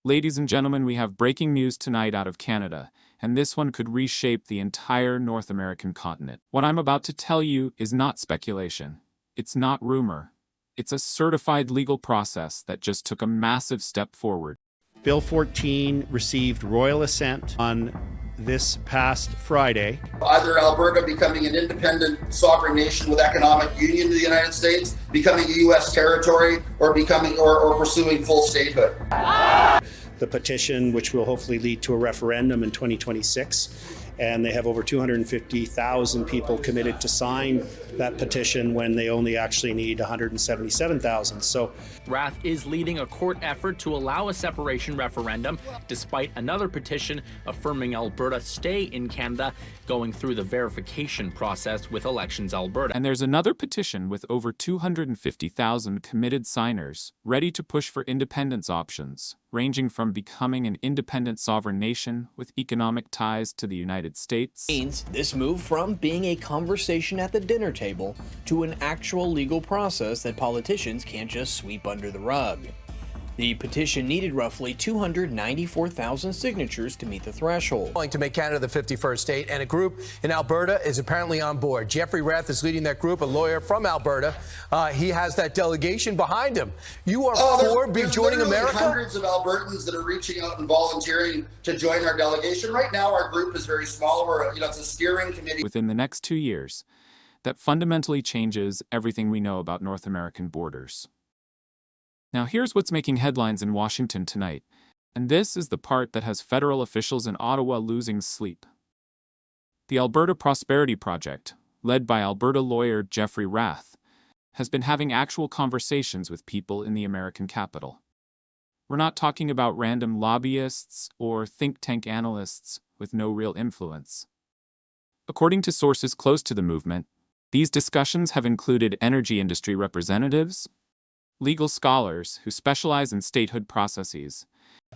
Ladies and gentlemen, we have breaking news tonight out of Canada, and this one could reshape the entire North American continent. What I'm about to tell you is not speculation. It's not rumor. It's a certified legal process that just took a massive step forward. Bill 14 received royal assent on this past Friday. Either Alberta becoming an independent sovereign nation with economic union to the United States, becoming a U.S. territory, or pursuing full statehood. The petition, which will hopefully lead to a referendum in 2026, and they have over 250,000 people committed to sign that petition when they only actually need 177,000. So Rath is leading a court effort to allow a separation referendum, despite another petition affirming Alberta stay in Canada, going through the verification process with Elections Alberta. And there's another petition with over 250,000 committed signers, ready to push for independence options, ranging from becoming an independent sovereign nation with economic ties to the United States. Means this move from being a conversation at the dinner table to an actual legal process that politicians can't just sweep under the rug. The petition needed roughly 294,000 signatures to meet the threshold. To make Canada the 51st state, and a group in Alberta is apparently on board. Jeffrey Rath is leading that group, a lawyer from Alberta. He has that delegation behind him. You are for joining America? Hundreds of Albertans that are reaching out and volunteering to join our delegation. Right now, our group is very small. It's a steering committee. Within the next 2 years, that fundamentally changes everything we know about North American borders. Now here's what's making headlines in Washington tonight, and this is the part that has federal officials in Ottawa losing sleep. The Alberta Prosperity Project, led by Alberta lawyer Jeffrey Rath, has been having actual conversations with people in the American capital. We're not talking about random lobbyists or think tank analysts with no real influence. According to sources close to the movement, these discussions have included energy industry representatives, legal scholars who specialize in statehood processes.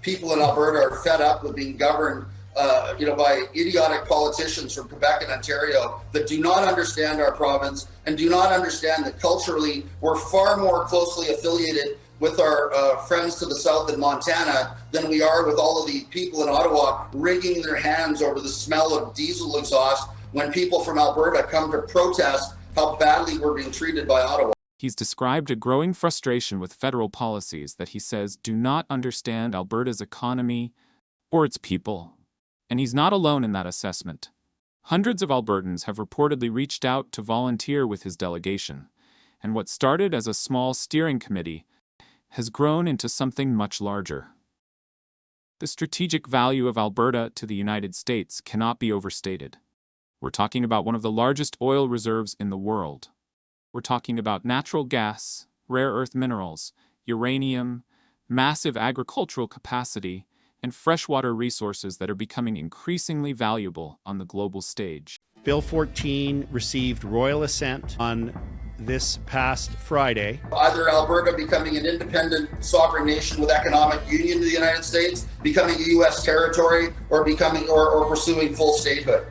People in Alberta are fed up with being governed by idiotic politicians from Quebec and Ontario that do not understand our province and do not understand that culturally we're far more closely affiliated with our friends to the south in Montana than we are with all of the people in Ottawa wringing their hands over the smell of diesel exhaust when people from Alberta come to protest how badly we're being treated by Ottawa. He's described a growing frustration with federal policies that he says do not understand Alberta's economy or its people. And he's not alone in that assessment. Hundreds of Albertans have reportedly reached out to volunteer with his delegation, and what started as a small steering committee has grown into something much larger. The strategic value of Alberta to the United States cannot be overstated. We're talking about one of the largest oil reserves in the world. We're talking about natural gas, rare earth minerals, uranium, massive agricultural capacity, and freshwater resources that are becoming increasingly valuable on the global stage. Bill 14 received royal assent on this past Friday. Either Alberta becoming an independent sovereign nation with economic union to the United States, becoming a U.S. territory, or pursuing full statehood.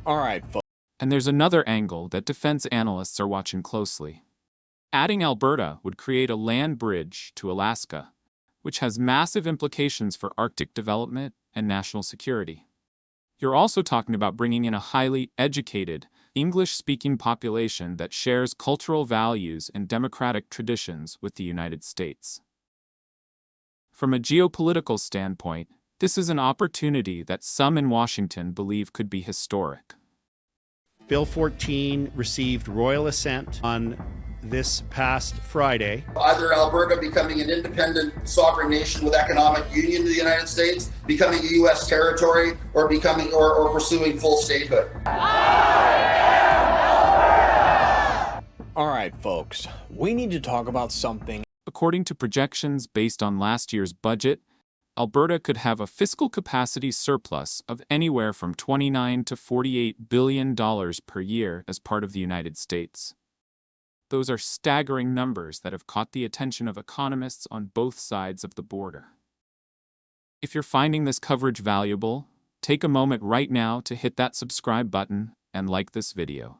All right, folks. And there's another angle that defense analysts are watching closely. Adding Alberta would create a land bridge to Alaska, which has massive implications for Arctic development and national security. You're also talking about bringing in a highly educated, English-speaking population that shares cultural values and democratic traditions with the United States. From a geopolitical standpoint, this is an opportunity that some in Washington believe could be historic. Bill 14 received royal assent on this past Friday. Either Alberta becoming an independent sovereign nation with economic union to the United States, becoming a U.S. territory, or pursuing full statehood. All right, folks, we need to talk about something. According to projections based on last year's budget, Alberta could have a fiscal capacity surplus of anywhere from $29 to $48 billion per year as part of the United States. Those are staggering numbers that have caught the attention of economists on both sides of the border. If you're finding this coverage valuable, take a moment right now to hit that subscribe button and like this video.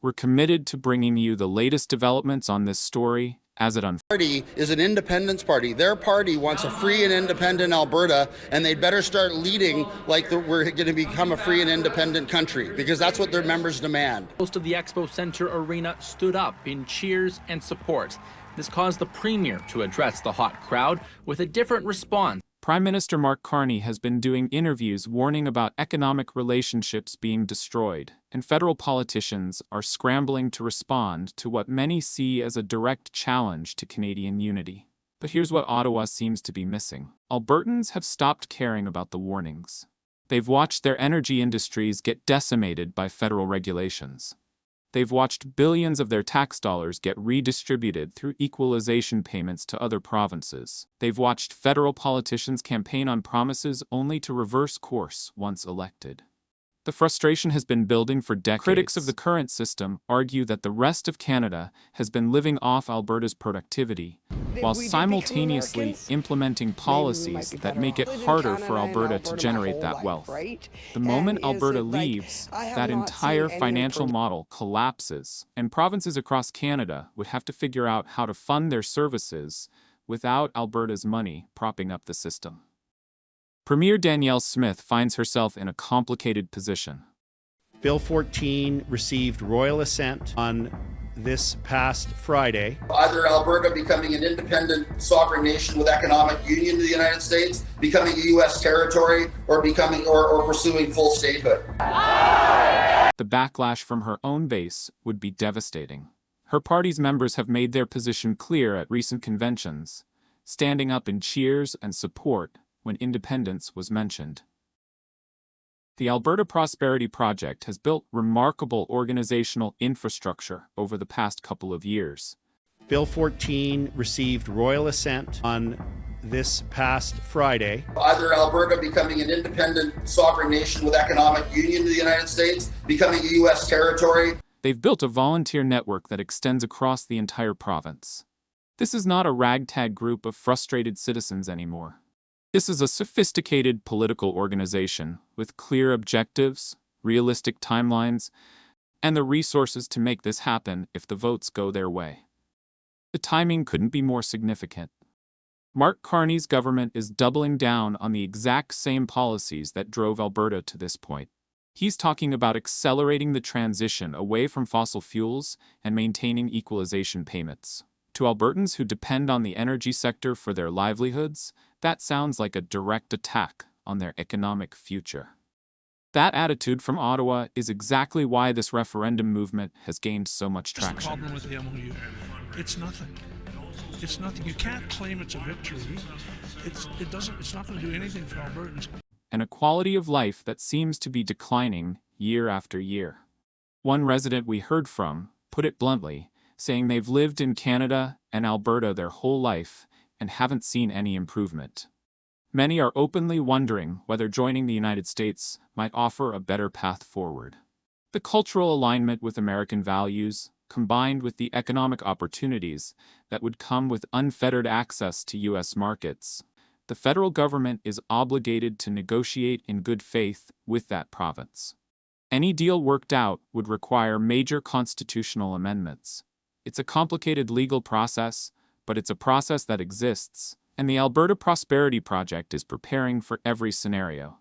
We're committed to bringing you the latest developments on this story as it unfolds. Party is an independence party. Their party wants a free and independent Alberta, and they'd better start leading like we're going to become a free and independent country, because that's what their members demand. Most of the Expo Center arena stood up in cheers and support. This caused the Premier to address the hot crowd with a different response. Prime Minister Mark Carney has been doing interviews warning about economic relationships being destroyed, and federal politicians are scrambling to respond to what many see as a direct challenge to Canadian unity. But here's what Ottawa seems to be missing. Albertans have stopped caring about the warnings. They've watched their energy industries get decimated by federal regulations. They've watched billions of their tax dollars get redistributed through equalization payments to other provinces. They've watched federal politicians campaign on promises only to reverse course once elected. The frustration has been building for decades. Critics of the current system argue that the rest of Canada has been living off Alberta's productivity, while simultaneously implementing policies that make it harder for Alberta to generate that wealth. The moment Alberta leaves, that entire financial model collapses, and provinces across Canada would have to figure out how to fund their services without Alberta's money propping up the system. Premier Danielle Smith finds herself in a complicated position. Bill 14 received royal assent on this past Friday. Either Alberta becoming an independent sovereign nation with economic union to the United States, becoming a U.S. territory, or pursuing full statehood. The backlash from her own base would be devastating. Her party's members have made their position clear at recent conventions, standing up in cheers and support when independence was mentioned. The Alberta Prosperity Project has built remarkable organizational infrastructure over the past couple of years. Bill 14 received royal assent on this past Friday. Either Alberta becoming an independent sovereign nation with economic union to the United States, becoming a U.S. territory. They've built a volunteer network that extends across the entire province. This is not a ragtag group of frustrated citizens anymore. This is a sophisticated political organization with clear objectives, realistic timelines, and the resources to make this happen if the votes go their way. The timing couldn't be more significant. Mark Carney's government is doubling down on the exact same policies that drove Alberta to this point. He's talking about accelerating the transition away from fossil fuels and maintaining equalization payments. To Albertans who depend on the energy sector for their livelihoods, that sounds like a direct attack on their economic future. That attitude from Ottawa is exactly why this referendum movement has gained so much traction. The problem with the MOU, it's nothing. It's nothing. You can't claim it's a victory. It's not going to do anything for Albertans. And a quality of life that seems to be declining year after year. One resident we heard from put it bluntly, saying they've lived in Canada and Alberta their whole life and haven't seen any improvement. Many are openly wondering whether joining the United States might offer a better path forward. The cultural alignment with American values, combined with the economic opportunities that would come with unfettered access to U.S. markets, the federal government is obligated to negotiate in good faith with that province. Any deal worked out would require major constitutional amendments. It's a complicated legal process, but it's a process that exists, and the Alberta Prosperity Project is preparing for every scenario.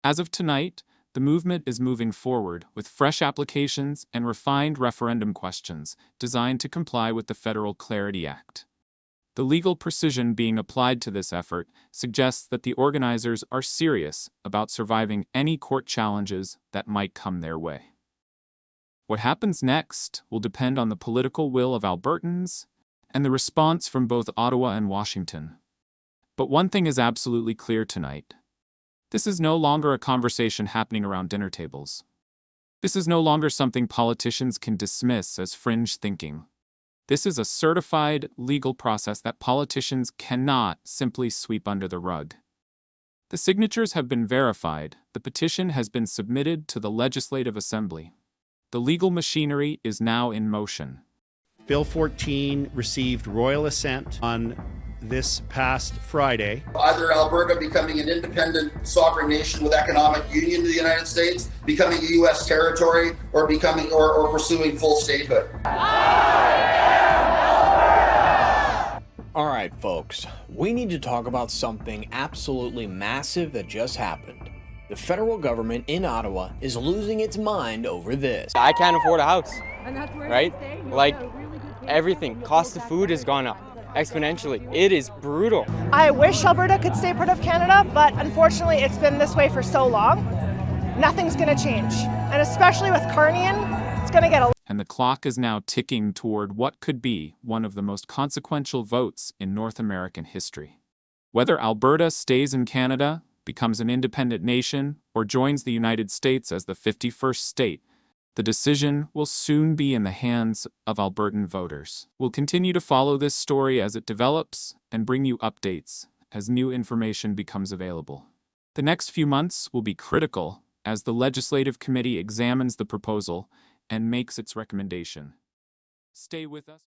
As of tonight, the movement is moving forward with fresh applications and refined referendum questions designed to comply with the Federal Clarity Act. The legal precision being applied to this effort suggests that the organizers are serious about surviving any court challenges that might come their way. What happens next will depend on the political will of Albertans and the response from both Ottawa and Washington. But one thing is absolutely clear tonight. This is no longer a conversation happening around dinner tables. This is no longer something politicians can dismiss as fringe thinking. This is a certified legal process that politicians cannot simply sweep under the rug. The signatures have been verified, the petition has been submitted to the Legislative Assembly. The legal machinery is now in motion. Bill 14 received royal assent on this past Friday. Either Alberta becoming an independent sovereign nation with economic union to the United States, becoming a U.S. territory, or becoming or pursuing full statehood. All right, folks, we need to talk about something absolutely massive that just happened. The federal government in Ottawa is losing its mind over this. I can't afford a house, right? Like, a really good place. everything, cost of food has gone up exponentially. It is brutal. I wish Alberta could stay part of Canada, but unfortunately it's been this way for so long. Nothing's going to change. And especially with Carnian, it's going to get a... And the clock is now ticking toward what could be one of the most consequential votes in North American history. Whether Alberta stays in Canada, becomes an independent nation, or joins the United States as the 51st state, the decision will soon be in the hands of Albertan voters. We'll continue to follow this story as it develops and bring you updates as new information becomes available. The next few months will be critical as the Legislative Committee examines the proposal and makes its recommendation. Stay with us.